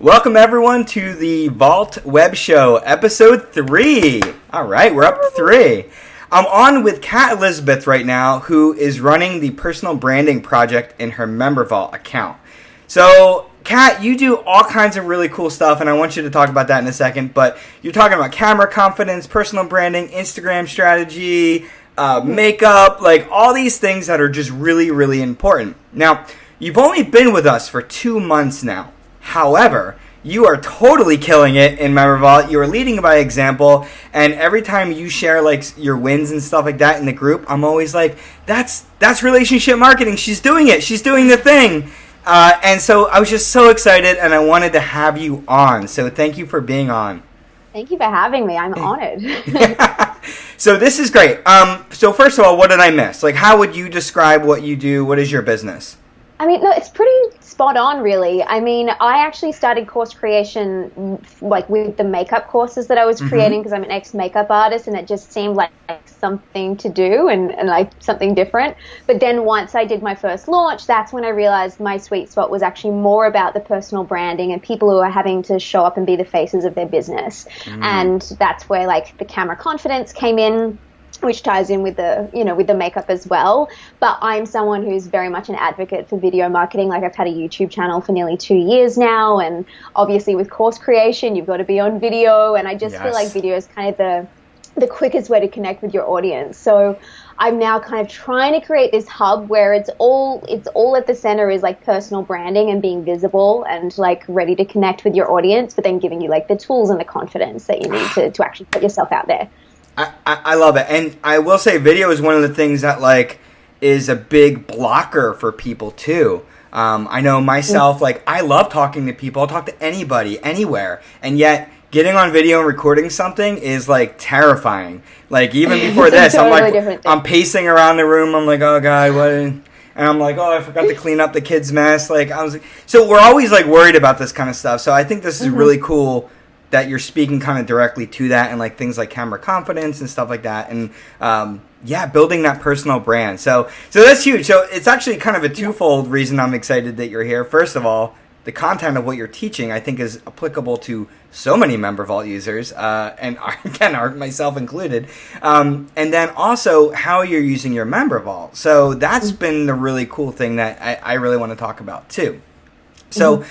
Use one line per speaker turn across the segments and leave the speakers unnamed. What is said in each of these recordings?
Welcome everyone to the Vault Web Show, episode 3. All right, we're up to 3. I'm on with Kat Elizabeth right now, who is running the personal branding project in her MemberVault account. So, Kat, you do all kinds of really cool stuff, and I want you to talk about that in a second, but you're talking about camera confidence, personal branding, Instagram strategy, makeup, like all these things that are just really, really important. Now, you've only been with us for 2 months now. However, you are totally killing it in MemberVault. You are leading by example, and every time you share like your wins and stuff like that in the group, I'm always like, that's relationship marketing. She's doing it. She's doing the thing. And so I was just so excited, and I wanted to have you on. So thank you for being on.
Thank you for having me. I'm honored.
So this is great. So first of all, what did I miss? Like, how would you describe what you do? What is your business?
I mean, no, it's pretty spot on, really. I mean, I actually started course creation like with the makeup courses that I was creating because I'm an ex-makeup artist, and it just seemed like something to do and like something different. But then once I did my first launch, that's when I realized my sweet spot was actually more about the personal branding and people who are having to show up and be the faces of their business. And that's where like the camera confidence came in, which ties in with the, with the makeup as well. But I'm someone who's very much an advocate for video marketing. Like, I've had a YouTube channel for nearly 2 years now. And obviously with course creation, you've got to be on video. And I just feel like video is kind of the quickest way to connect with your audience. So I'm now kind of trying to create this hub where it's all at the center is like personal branding and being visible and like ready to connect with your audience, but then giving you like the tools and the confidence that you need to actually put yourself out there.
I love it. And I will say video is one of the things that like is a big blocker for people too. I know myself, like I love talking to people. I'll talk to anybody, anywhere. And yet getting on video and recording something is like terrifying. Like even before this, I'm pacing around the room. I'm like, oh God, what? And I'm like, oh, I forgot to clean up the kid's mess. Like so we're always like worried about this kind of stuff. So I think this is really cool that you're speaking kind of directly to that and like things like camera confidence and stuff like that. And building that personal brand. So that's huge. So it's actually kind of a twofold reason I'm excited that you're here. First of all, the content of what you're teaching, I think, is applicable to so many MemberVault users, and again, myself included. And then also how you're using your MemberVault. So that's been the really cool thing that I really want to talk about too. So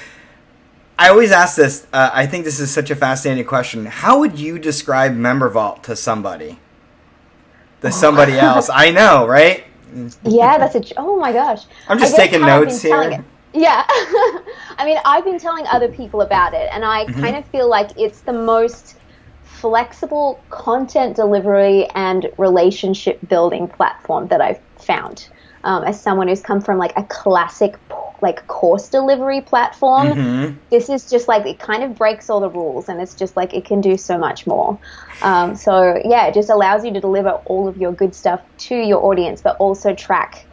I always ask this, I think this is such a fascinating question. How would you describe MemberVault to somebody? To somebody else? I know, right?
Yeah, oh my gosh.
I'm just taking notes here.
Yeah. I mean, I've been telling other people about it, and I kind of feel like it's the most flexible content delivery and relationship building platform that I've found. As someone who's come from like a classic like course delivery platform, this is just like, it kind of breaks all the rules, and it's just like it can do so much more. So yeah, it just allows you to deliver all of your good stuff to your audience, but also track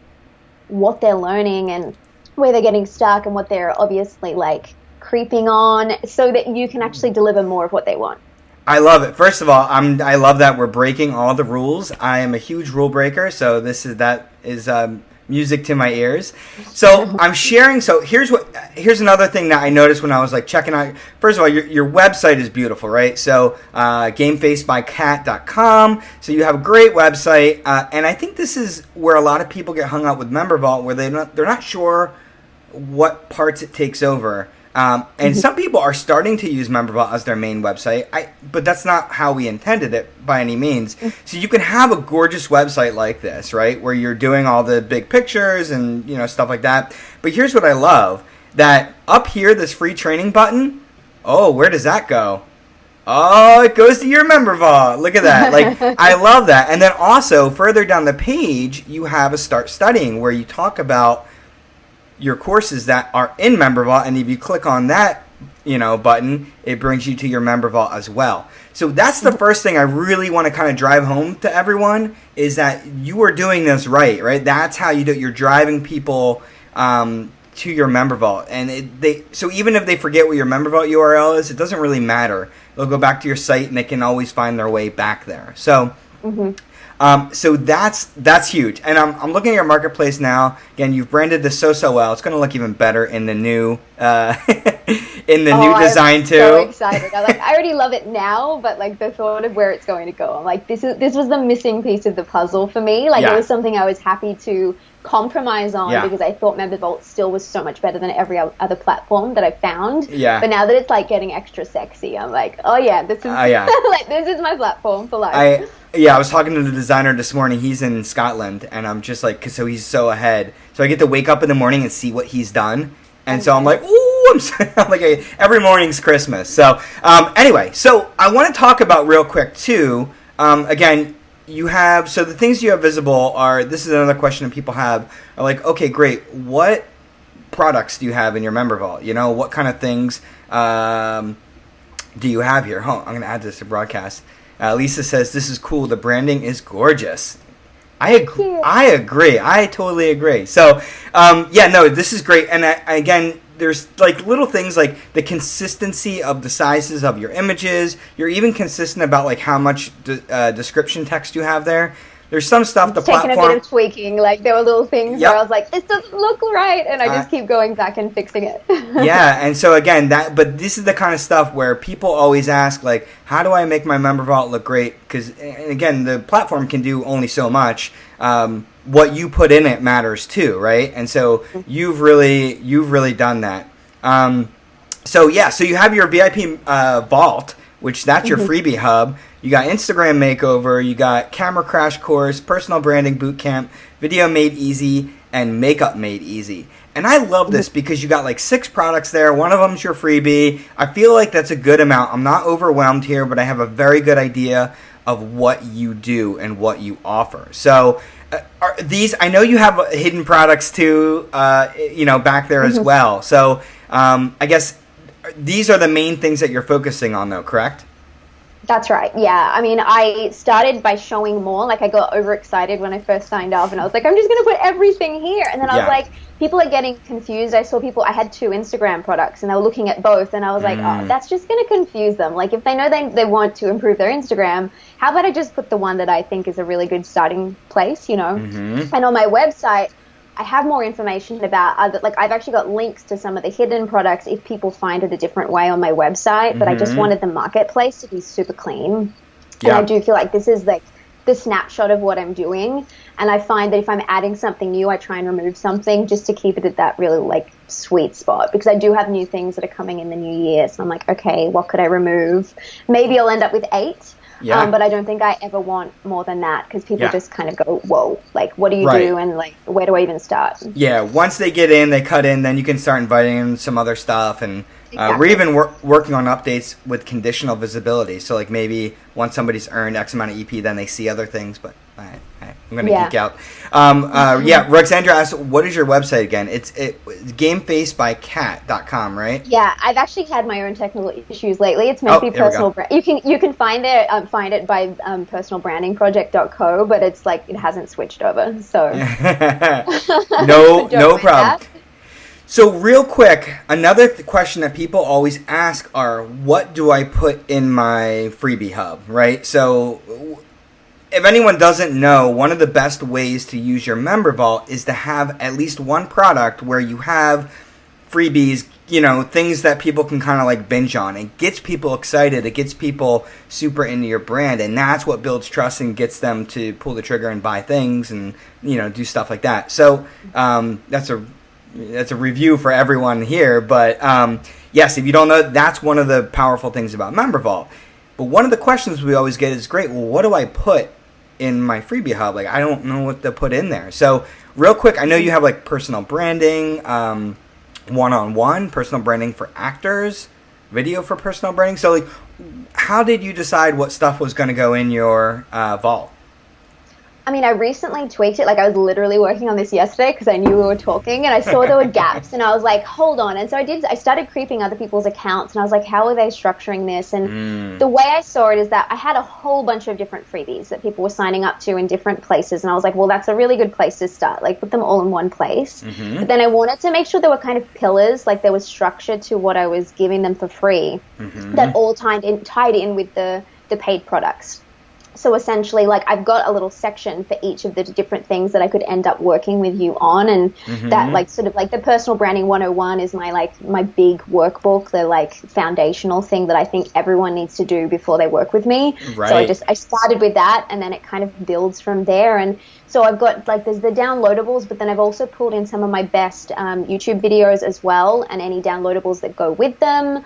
what they're learning and where they're getting stuck and what they're obviously like creeping on, so that you can actually deliver more of what they want.
I love it. First of all, I love that we're breaking all the rules. I am a huge rule breaker, so that is music to my ears. So I'm sharing. So here's another thing that I noticed when I was like checking out. First of all, your website is beautiful, right? So gamefacedbykat.com. So you have a great website, and I think this is where a lot of people get hung up with MemberVault, where they're not sure what parts it takes over. And some people are starting to use MemberVault as their main website, but that's not how we intended it by any means. So you can have a gorgeous website like this, right, where you're doing all the big pictures and stuff like that. But here's what I love, that up here, this free training button, oh, where does that go? Oh, it goes to your MemberVault. Look at that. Like, I love that. And then also, further down the page, you have a Start Studying, where you talk about your courses that are in MemberVault, and if you click on that, button, it brings you to your MemberVault as well. So that's the first thing I really want to kind of drive home to everyone, is that you are doing this right? That's how you do it. You're driving people to your MemberVault, and so even if they forget what your MemberVault URL is, it doesn't really matter. They'll go back to your site, and they can always find their way back there. So. So that's huge. And I'm looking at your marketplace now. Again, you've branded this so well. It's going to look even better in the new in the new design too.
I'm so excited. I already love it now, but like the thought of where it's going to go, I'm like, this was the missing piece of the puzzle for me. Like it was something I was happy to compromise on because I thought MemberVault still was so much better than every other platform that I found.
Yeah.
But now that it's like getting extra sexy, I'm like, oh yeah, this is like this is my platform for life.
I was talking to the designer this morning. He's in Scotland, and I'm just like, so he's so ahead. So I get to wake up in the morning and see what he's done. And so I'm like, ooh, I'm like, every morning's Christmas. So anyway, so I want to talk about real quick too. Again, you have, so the things you have visible are, this is another question that people have, are like, okay, great. What products do you have in your MemberVault? You know, what kind of things do you have here? I'm going to add this to broadcast. Lisa says, this is cool. The branding is gorgeous. I agree. I totally agree. So, this is great. And again, there's like little things like the consistency of the sizes of your images. You're even consistent about like how much description text you have there. There's some stuff the platform...
taking a bit of tweaking. Like there were little things where I was like, this doesn't look right. And I just keep going back and fixing it.
Yeah. And so again, but this is the kind of stuff where people always ask like, how do I make my MemberVault look great? Because, and again, the platform can do only so much. What you put in it matters too, right? And so you've really done that. So you have your VIP vault, which that's your freebie hub. You got Instagram makeover, you got camera crash course, personal branding bootcamp, video made easy, and makeup made easy. And I love this because you got like 6 products there. One of them's your freebie. I feel like that's a good amount. I'm not overwhelmed here, but I have a very good idea of what you do and what you offer. So are these, I know you have hidden products too, back there as well. So I guess these are the main things that you're focusing on though, correct?
That's right. Yeah. I mean, I started by showing more. Like I got overexcited when I first signed up and I was like, I'm just going to put everything here. And then I was like, people are getting confused. I had 2 Instagram products and they were looking at both. And I was like, oh, that's just going to confuse them. Like if they know they want to improve their Instagram, how about I just put the one that I think is a really good starting place, you know? And on my website, I have more information about other, like I've actually got links to some of the hidden products if people find it a different way on my website, but I just wanted the marketplace to be super clean. And I do feel like this is like the snapshot of what I'm doing. And I find that if I'm adding something new, I try and remove something just to keep it at that really like sweet spot, because I do have new things that are coming in the new year. So I'm like, okay, what could I remove? Maybe I'll end up with 8. But I don't think I ever want more than that because people just kind of go, whoa, like, what do you do? And like, where do I even start? Yeah.
Once they get in, they cut in, then you can start inviting in some other stuff. And we're even working on updates with conditional visibility. So like maybe once somebody's earned X amount of EP, then they see other things. But I'm going to geek out. Roxandra asked, what is your website again? It's gamefacebycat.com, right?
Yeah, I've actually had my own technical issues lately. It's meant to be personal brand. You can find it by personalbrandingproject.co, but it's like it hasn't switched over. So
no problem. So real quick, another question that people always ask are, what do I put in my freebie hub, right? So if anyone doesn't know, one of the best ways to use your MemberVault is to have at least one product where you have freebies, things that people can kind of like binge on. It gets people excited. It gets people super into your brand. And that's what builds trust and gets them to pull the trigger and buy things and, do stuff like that. So that's a review for everyone here. But yes, if you don't know, that's one of the powerful things about MemberVault. But one of the questions we always get is, great, well, what do I put in my freebie hub? Like, I don't know what to put in there. So real quick, I know you have like personal branding, one-on-one, personal branding for actors, video for personal branding. So like, how did you decide what stuff was going to go in your vault?
I mean, I recently tweaked it. Like, I was literally working on this yesterday because I knew we were talking, and I saw there were gaps, and I was like, hold on. And so I started creeping other people's accounts, and I was like, how are they structuring this? And the way I saw it is that I had a whole bunch of different freebies that people were signing up to in different places, and I was like, well, that's a really good place to start. Like, put them all in one place. But then I wanted to make sure there were kind of pillars, like there was structure to what I was giving them for free that all tied in with the paid products. So essentially, like, I've got a little section for each of the different things that I could end up working with you on. And that, like, sort of like the personal branding 101 is my big workbook, the like foundational thing that I think everyone needs to do before they work with me.
Right.
So I started with that, and then it kind of builds from there. And so I've got, like, there's the downloadables, but then I've also pulled in some of my best YouTube videos as well, and any downloadables that go with them.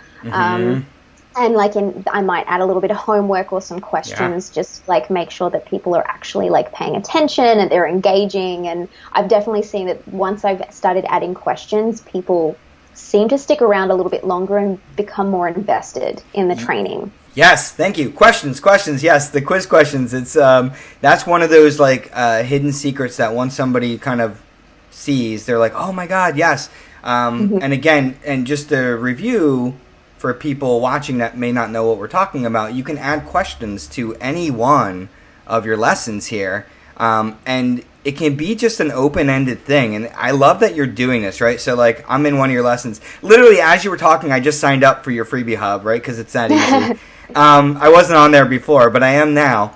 And like I might add a little bit of homework or some questions, just like make sure that people are actually like paying attention and they're engaging. And I've definitely seen that once I've started adding questions, people seem to stick around a little bit longer and become more invested in the training.
Yes, thank you. Questions. Yes, the quiz questions. It's that's one of those like hidden secrets that once somebody kind of sees, they're like, oh my God, yes. And again, and just to review, for people watching that may not know what we're talking about, you can add questions to any one of your lessons here. And it can be just an open-ended thing. And I love that you're doing this, right? So, like, I'm in one of your lessons. Literally, as you were talking, I just signed up for your Freebie Hub, right? Because it's that easy. I wasn't on there before, but I am now.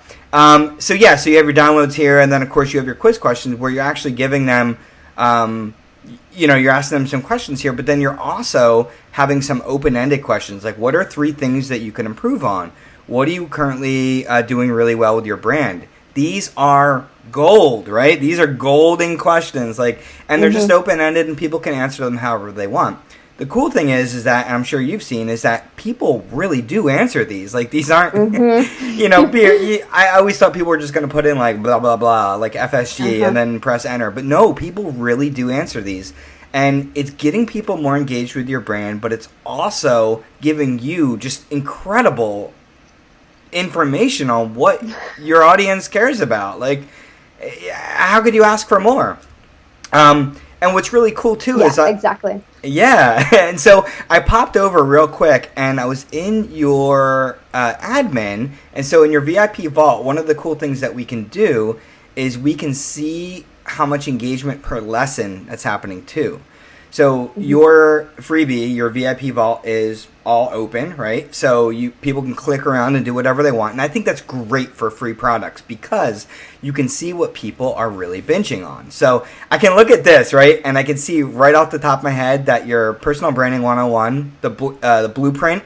So you have your downloads here. And then, of course, you have your quiz questions where you're actually giving them... you're asking them some questions here, but then you're also having some open-ended questions. Like, what are 3 things that you can improve on? What are you currently doing really well with your brand? These are gold, right? These are golden questions. Like, and they're just open-ended, and people can answer them however they want. The cool thing is that, and I'm sure you've seen, is that people really do answer these. Like, these aren't, I always thought people were just going to put in, like, blah, blah, blah, like FSG, and then press enter. But no, people really do answer these. And it's getting people more engaged with your brand, but it's also giving you just incredible information on what your audience cares about. Like, how could you ask for more? And what's really cool, too, is...
exactly.
Yeah, and so I popped over real quick, and I was in your admin, and so in your VIP vault, one of the cool things that we can do is we can see how much engagement per lesson that's happening, too. So your freebie, your VIP vault is all open, right? So people can click around and do whatever they want. And I think that's great for free products because you can see what people are really binging on. So I can look at this, right? And I can see right off the top of my head that your personal branding 101, the blueprint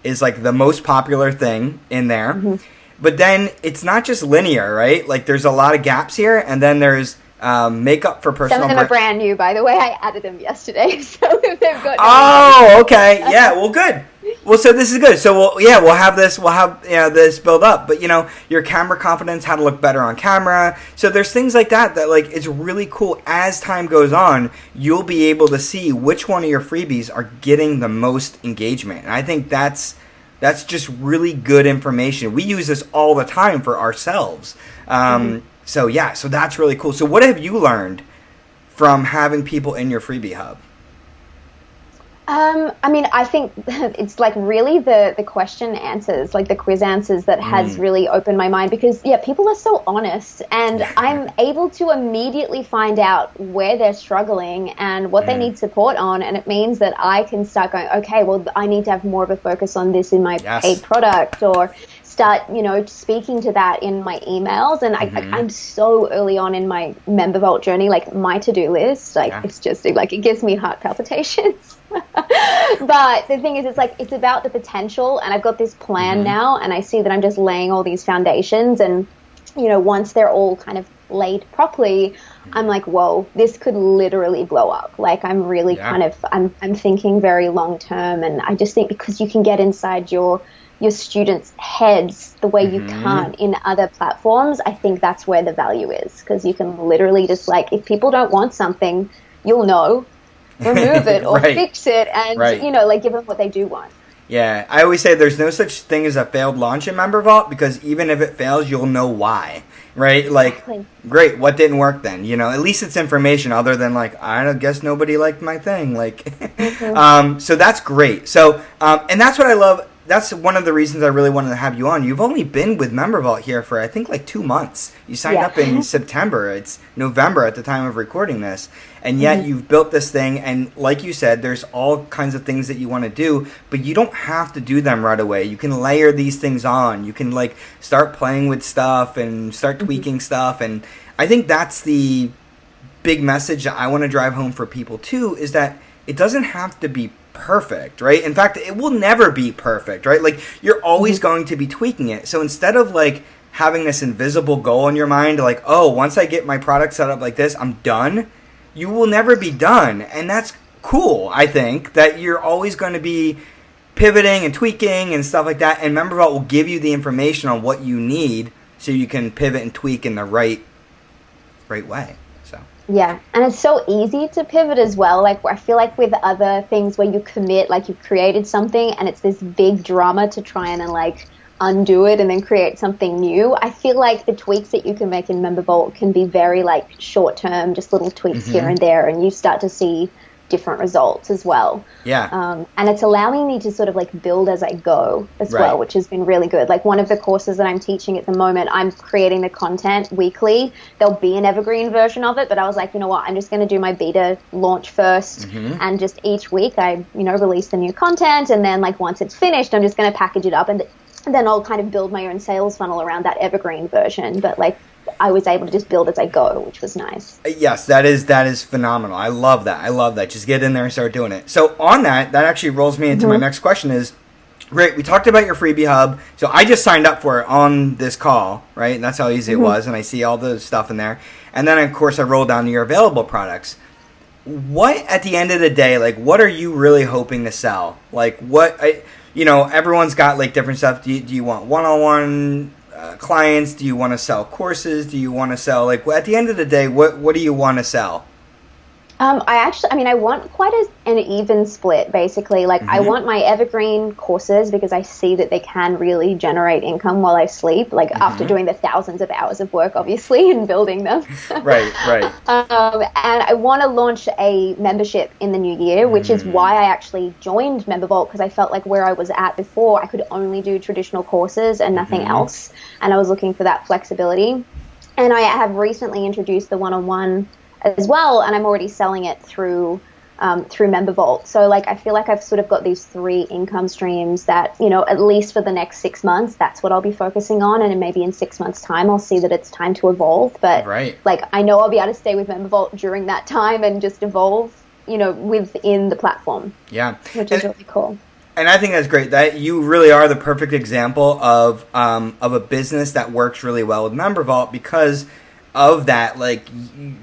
is like the most popular thing in there. But then it's not just linear, right? Like there's a lot of gaps here. And then there's makeup for personal.
Some of them are brand new, by the way. I added them yesterday, so they've got.
Oh, okay, yeah. Well, good. Well, so this is good. So we'll have this. We'll have this build up. But your camera confidence, how to look better on camera. So there's things like that like it's really cool. As time goes on, you'll be able to see which one of your freebies are getting the most engagement. And I think that's just really good information. We use this all the time for ourselves. So that's really cool. So what have you learned from having people in your freebie hub?
I mean, I think it's like really the question answers, like the quiz answers that has really opened my mind because, people are so honest and I'm able to immediately find out where they're struggling and what they need support on. And it means that I can start going, okay, well, I need to have more of a focus on this in my paid product or start, speaking to that in my emails. And I'm so early on in my MemberVault journey, like my to-do list, it's just like, it gives me heart palpitations. But the thing is, it's about the potential. And I've got this plan now and I see that I'm just laying all these foundations. And, once they're all kind of laid properly, I'm like, whoa, this could literally blow up. Like I'm really I'm thinking very long term. And I just think because you can get inside your students' heads the way you can't in other platforms, I think that's where the value is because you can literally just if people don't want something, you'll know, remove it or fix it and, give them what they do want.
Yeah, I always say there's no such thing as a failed launch in MemberVault because even if it fails, you'll know why, right? Like, great, what didn't work then? At least it's information other than I guess nobody liked my thing. So that's great. So, and that's what I love that's one of the reasons I really wanted to have you on. You've only been with MemberVault here for, I think, like 2 months. You signed up in September. It's November at the time of recording this. And yet you've built this thing. And like you said, there's all kinds of things that you want to do, but you don't have to do them right away. You can layer these things on. You can like start playing with stuff and start tweaking stuff. And I think that's the big message that I want to drive home for people too, is that it doesn't have to be perfect, right? In fact, it will never be perfect, right? Like, you're always going to be tweaking it. So instead of like having this invisible goal in your mind, like, oh, once I get my product set up like this, I'm done, you will never be done. And that's cool, I think, that you're always going to be pivoting and tweaking and stuff like that. And MemberVault will give you the information on what you need so you can pivot and tweak in the right way.
Yeah, and it's so easy to pivot as well. Like, I feel like with other things where you commit, like you've created something and it's this big drama to try and like undo it and then create something new. I feel like the tweaks that you can make in MemberVault can be very like short term, just little tweaks here and there, and you start to see different results as well.
Yeah.
And it's allowing me to sort of like build as I go as well, which has been really good. Like, one of the courses that I'm teaching at the moment, I'm creating the content weekly. There'll be an evergreen version of it, but I was like, you know what, I'm just going to do my beta launch first, and just each week I, release the new content, and then like once it's finished, I'm just going to package it up, and then I'll kind of build my own sales funnel around that evergreen version. But like, I was able to just build as I go, which was nice.
Yes, that is phenomenal. I love that. Just get in there and start doing it. So on that actually rolls me into my next question is, great, we talked about your Freebie Hub. So I just signed up for it on this call, right? And that's how easy it was. And I see all the stuff in there. And then, of course, I roll down to your available products. What, at the end of the day, like, what are you really hoping to sell? Like, everyone's got, like, different stuff. Do you want one-on-one clients? Do you want to sell courses? Do you want to sell, like, at the end of the day, what do you want to sell?
I want quite an even split, basically. Like, I want my evergreen courses because I see that they can really generate income while I sleep, like after doing the thousands of hours of work, obviously, and building them. Right. And I want to launch a membership in the new year, which is why I actually joined MemberVault, because I felt like where I was at before, I could only do traditional courses and nothing else. And I was looking for that flexibility. And I have recently introduced the one-on-one as well, and I'm already selling it through MemberVault. So like, I feel like I've sort of got these 3 income streams that, at least for the next 6 months, that's what I'll be focusing on. And then maybe in 6 months' time, I'll see that it's time to evolve. But like, I know I'll be able to stay with MemberVault during that time and just evolve, within the platform. Yeah. Which is really cool.
And I think that's great. That you really are the perfect example of a business that works really well with MemberVault because of that. Like,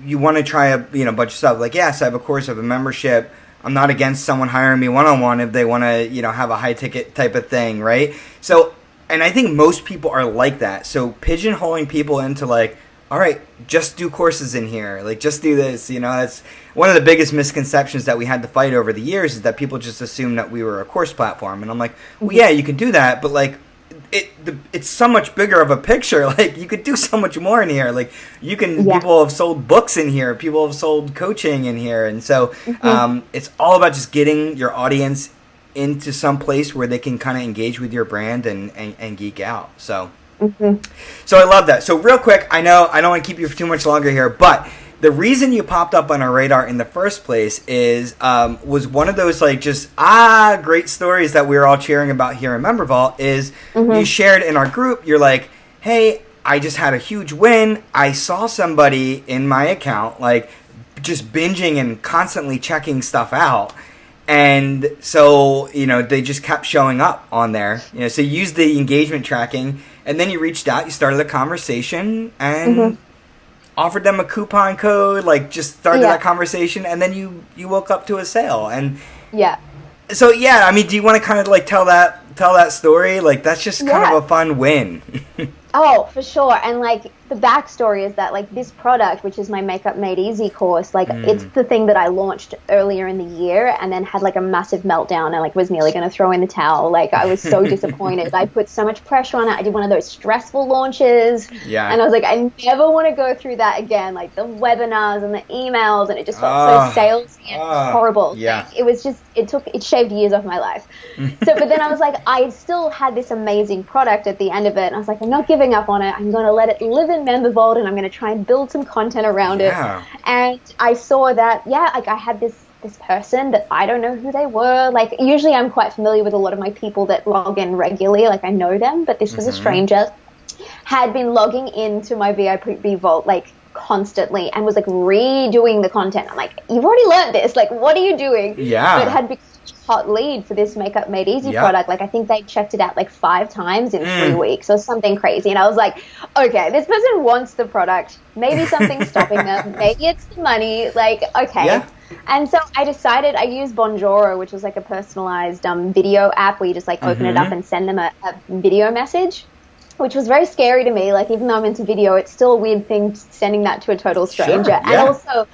you want to try a bunch of stuff. Like, yes, I have a course, I have a membership. I'm not against someone hiring me one-on-one if they want to, have a high ticket type of thing, right? So, and I think most people are like that. So pigeonholing people into like, all right, just do courses in here. Like, just do this. That's one of the biggest misconceptions that we had to fight over the years, is that people just assume that we were a course platform. And I'm like, well, yeah, you can do that, but like, it's so much bigger of a picture. Like, you could do so much more in here. Like, you can, people have sold books in here, people have sold coaching in here. And so it's all about just getting your audience into some place where they can kind of engage with your brand and geek out. So so I love that. So real quick, I know I don't want to keep you for too much longer here, but the reason you popped up on our radar in the first place is was one of those like just great stories that we were all cheering about here in MemberVault. Is you shared in our group, you're like, hey, I just had a huge win. I saw somebody in my account like just binging and constantly checking stuff out. And so, they just kept showing up on there. So you used the engagement tracking, and then you reached out, you started a conversation, and offered them a coupon code, like just started that conversation, and then you woke up to a sale. And so do you want to kind of like tell that story? Like, that's just kind of a fun win.
Oh, for sure. And like, the backstory is that, like, this product, which is my Makeup Made Easy course, like, it's the thing that I launched earlier in the year and then had, like, a massive meltdown and, like, was nearly going to throw in the towel. Like, I was so disappointed. I put so much pressure on it. I did one of those stressful launches.
Yeah.
And I was like, I never want to go through that again. Like, the webinars and the emails, and it just felt so salesy and horrible.
Yeah.
Like, it was just, it shaved years off my life. So, but then I was like, I still had this amazing product at the end of it. And I was like, I'm not giving up on it. I'm going to let it live in MemberVault, and I'm going to try and build some content around it. And I saw that, like, I had this person that I don't know who they were. Like, usually I'm quite familiar with a lot of my people that log in regularly. Like, I know them, but this was a stranger. Had been logging into my VIP Vault, like, constantly, and was, like, redoing the content. I'm like, you've already learned this. Like, what are you doing?
Yeah.
But had become a hot lead for this Makeup Made Easy product. Like, I think they checked it out, like, 5 times in 3 weeks or something crazy. And I was like, okay, this person wants the product. Maybe something's stopping them. Maybe it's the money. Like, okay.
Yeah.
And so I decided I used Bonjoro, which was, like, a personalized video app where you just, like, open it up and send them a video message, which was very scary to me. Like, even though I'm into video, it's still a weird thing sending that to a total stranger.
Sure,
and also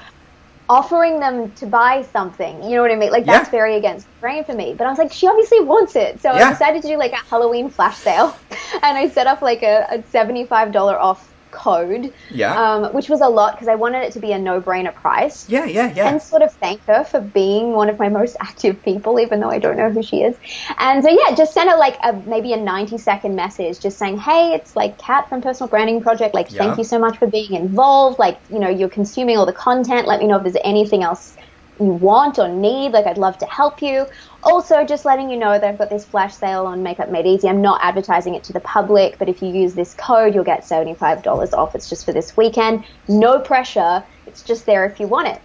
offering them to buy something, you know what I mean? Like, that's very against the grain for me. But I was like, she obviously wants it. So I decided to do, like, a Halloween flash sale. And I set up, like, a $75 off code, which was a lot because I wanted it to be a no-brainer price. And sort of thank her for being one of my most active people, even though I don't know who she is. And so, just sent her, like, maybe a 90-second message just saying, hey, it's, like, Kat from Personal Branding Project. Like, thank you so much for being involved. Like, you know, you're consuming all the content. Let me know if there's anything else you want or need. Like, I'd love to help you. Also, just letting you know that I've got this flash sale on Makeup Made Easy. I'm not advertising it to the public, but if you use this code, you'll get $75 off. It's just for this weekend. No pressure. It's just there if you want it.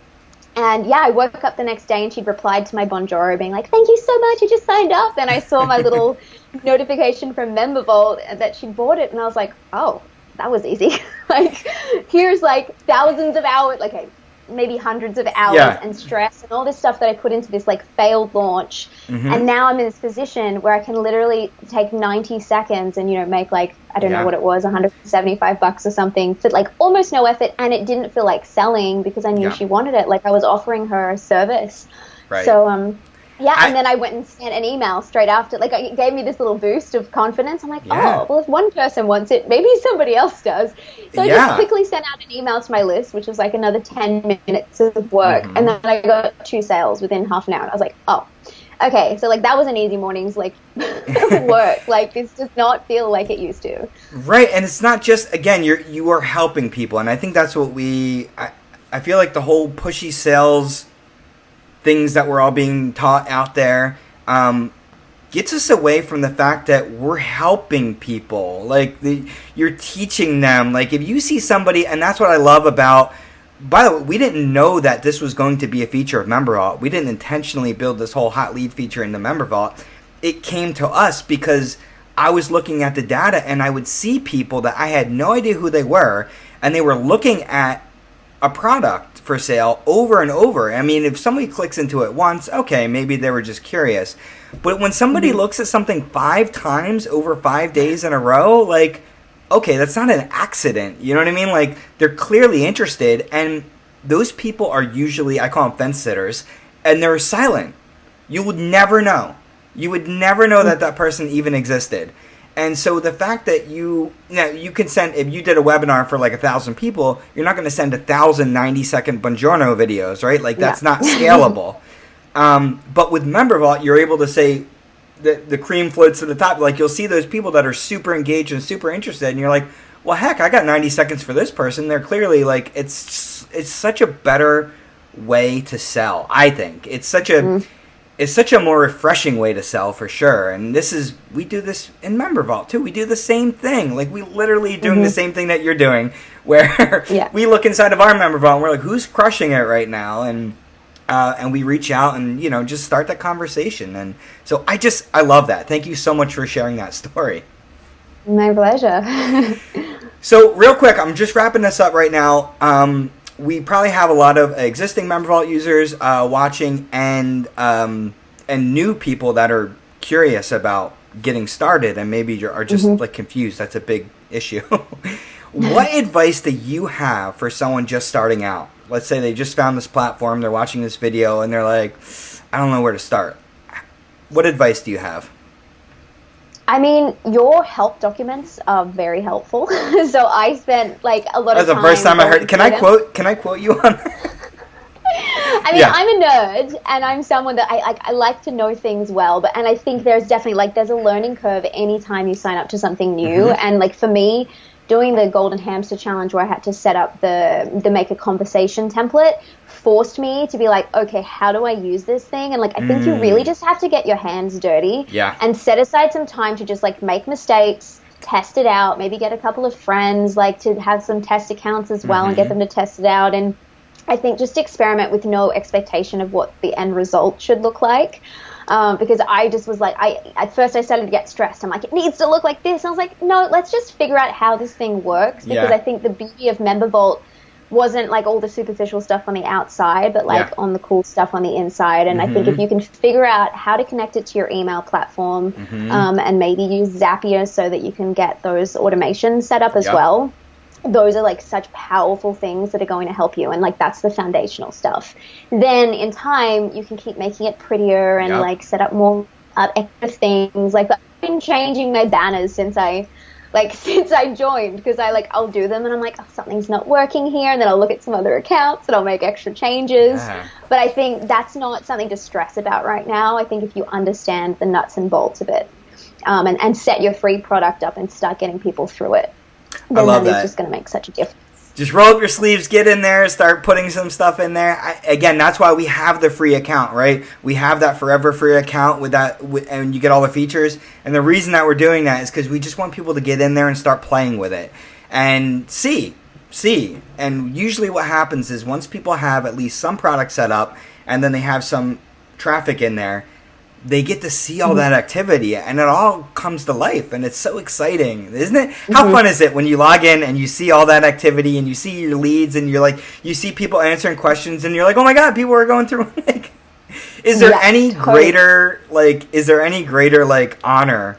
And I woke up the next day and she'd replied to my Bonjoro being like, thank you so much, I just signed up. And I saw my little notification from MemberVault that she'd bought it. And I was like, oh, that was easy. Like, here's, like, thousands of hours, like, maybe hundreds of hours and stress and all this stuff that I put into this, like, failed launch. And now I'm in this position where I can literally take 90 seconds and, you know, make, like, I don't know what it was, $175 or something for, like, almost no effort. And it didn't feel like selling because I knew she wanted it. Like, I was offering her a service. So, and then I went and sent an email straight after. Like, it gave me this little boost of confidence. I'm like, oh, well, if one person wants it, maybe somebody else does. So I just quickly sent out an email to my list, which was like another 10 minutes of work. And then I got 2 sales within half an hour. And I was like, oh, okay. So, like, that was an easy morning's, like, work. Like, this does not feel like it used to.
Right. And it's not just, again, you are helping people. And I think that's what I feel like the whole pushy sales things that we're all being taught out there gets us away from the fact that we're helping people. Like, you're teaching them. Like, if you see somebody, and that's what I love about, by the way, we didn't know that this was going to be a feature of MemberVault. We didn't intentionally build this whole hot lead feature into MemberVault. It came to us because I was looking at the data and I would see people that I had no idea who they were, and they were looking at a product for sale over and over. I mean, if somebody clicks into it once, okay, maybe they were just curious. But when somebody looks at something 5 times over 5 days in a row, like, okay, that's not an accident. You know what I mean? Like, they're clearly interested, and those people are usually, I call them fence sitters, and they're silent. You would never know. You would never know that that person even existed. And so the fact that you can send, if you did a webinar for like 1,000 people, you're not going to send 1,000 90-second Buongiorno videos, right? Like, that's not scalable. But with MemberVault, you're able to say the cream floats to the top. Like, you'll see those people that are super engaged and super interested, and you're like, well, heck, I got 90 seconds for this person. They're clearly, like, it's such a better way to sell, I think. It's such a more refreshing way to sell, for sure. And we do this in MemberVault too. We do the same thing. Like, we literally doing the same thing that you're doing, where we look inside of our MemberVault and we're like, who's crushing it right now? And we reach out and, you know, just start that conversation. And so I love that. Thank you so much for sharing that story.
My pleasure.
So real quick, I'm just wrapping this up right now. We probably have a lot of existing MemberVault users watching, and new people that are curious about getting started and maybe are just like confused. That's a big issue. What advice do you have for someone just starting out? Let's say they just found this platform, they're watching this video, and they're like, I don't know where to start. What advice do you have?
I mean, your help documents are very helpful. So I spent like a lot of time.
That's the first time I heard. Can I quote you on that?
I mean, I'm a nerd, and I'm someone that I like to know things well, and I think there's definitely, like, there's a learning curve anytime you sign up to something new, and, like, for me, doing the Golden Hamster Challenge where I had to set up the Make a Conversation template forced me to be like, okay, how do I use this thing? And, like, I think you really just have to get your hands dirty and set aside some time to just, like, make mistakes, test it out, maybe get a couple of friends, like, to have some test accounts as well and get them to test it out, and I think just experiment with no expectation of what the end result should look like. Because I just was like, at first I started to get stressed. I'm like, it needs to look like this. And I was like, no, let's just figure out how this thing works. Because I think the beauty of MemberVault wasn't like all the superficial stuff on the outside, but like on the cool stuff on the inside. And I think if you can figure out how to connect it to your email platform and maybe use Zapier so that you can get those automations set up as well, those are like such powerful things that are going to help you, and like that's the foundational stuff. Then in time you can keep making it prettier and like set up more extra things. Like I've been changing my banners since I joined, because I'll do them and I'm like, oh, something's not working here, and then I'll look at some other accounts and I'll make extra changes. But I think that's not something to stress about right now. I think if you understand the nuts and bolts of it and set your free product up and start getting people through it,
I love that.
It's just going to make such a difference.
Just roll up your sleeves, get in there, start putting some stuff in there. Again, that's why we have the free account, right? We have that forever free account with that, and you get all the features. And the reason that we're doing that is because we just want people to get in there and start playing with it and see. And usually what happens is once people have at least some product set up and then they have some traffic in there, they get to see all that activity, and it all comes to life, and it's so exciting, isn't it? How fun is it when you log in and you see all that activity, and you see your leads, and you're like, you see people answering questions, and you're like, oh my god, people are going through. Like, is there any greater honor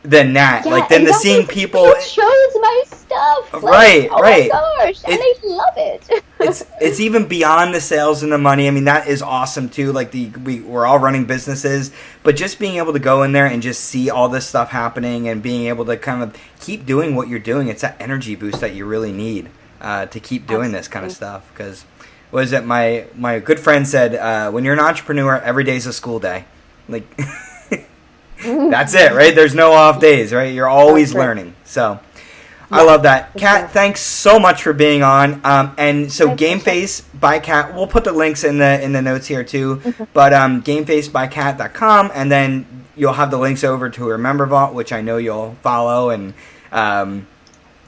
than that? Like, than the seeing people.
It shows my stuff.
Right.
Oh my gosh, and they love it.
It's even beyond the sales and the money. I mean, that is awesome too. Like we're all running businesses, but just being able to go in there and just see all this stuff happening and being able to kind of keep doing what you're doing, it's that energy boost that you really need to keep doing this kind of stuff. Because what is it? My good friend said, when you're an entrepreneur, every day's a school day. Like that's it, right? There's no off days, right? You're always learning. So I love that. Kat, thanks so much for being on. And so GameFace by Kat, we'll put the links in the notes here too. But GameFaceByKat.com, and then you'll have the links over to her MemberVault, which I know you'll follow, and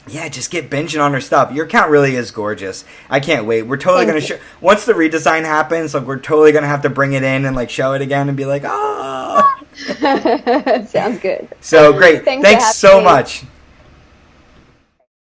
just get binging on her stuff. Your account really is gorgeous. I can't wait. We're totally going to show, once the redesign happens, like we're totally going to have to bring it in and like show it again and be like, oh.
Sounds good.
So great. Thanks so much.